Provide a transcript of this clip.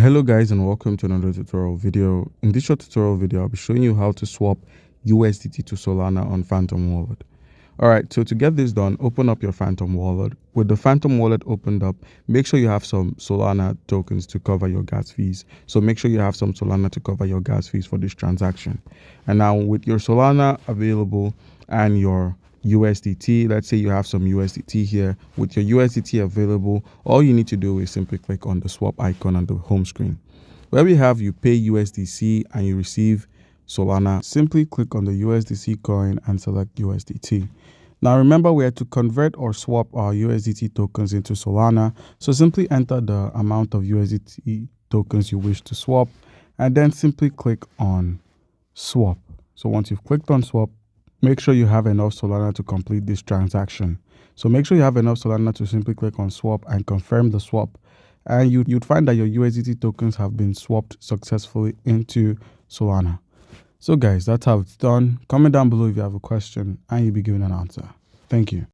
Hello guys, and welcome to another tutorial video. In this short tutorial video, I'll be showing you how to swap USDT to Solana on Phantom Wallet. Alright, so to get this done, open up your Phantom Wallet. With the Phantom Wallet opened up, make sure you have some Solana tokens to cover your gas fees. So make sure you have some Solana to cover your gas fees for this transaction. And now with your Solana available and your USDT, let's say you have some USDT here. With your USDT available, all you need to do is simply click on the swap icon on the home screen. Where we have you pay USDC and you receive Solana, simply click on the USDC coin and select USDT. Now remember, we are to convert or swap our USDT tokens into Solana, so simply enter the amount of USDT tokens you wish to swap and then simply click on swap. So once you've clicked on swap, make sure you have enough Solana to complete this transaction. So make sure you have enough Solana to simply click on swap and confirm the swap. And you'd find that your USDT tokens have been swapped successfully into Solana. So guys, that's how it's done. Comment down below if you have a question and you'll be given an answer. Thank you.